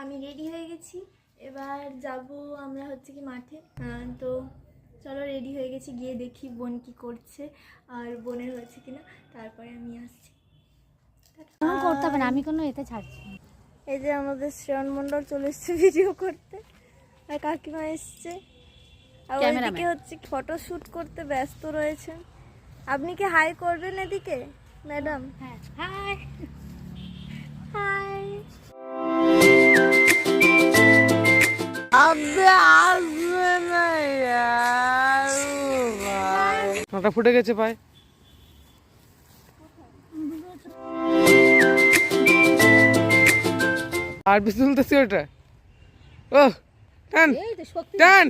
আমি রেডি হয়ে গেছি, এবার যাব আমরা হচ্ছে কি মাঠে। তো চলো রেডি হয়ে গেছি, গিয়ে দেখি বোন কি করছে আর বোনের হয়েছে কিনা, তারপরে আমি আসছি। করতে হবে না, আমি কোনো এতে ছাড়ছি না। এই যে আমাদের শ্রেয়ন মণ্ডল চলে এসছে ভিডিও করতে, আর কাকিমা এসছে, আর ওইদিকে হচ্ছে ফটোশ্যুট করতে ব্যস্ত রয়েছেন। আপনি কি হাই করবেন এদিকে ম্যাডাম? হ্যাঁ, হাই হাই। মাথা ফুটে গেছে পায়। আর বেশি তুলতেছি ওটা। ও টান টান।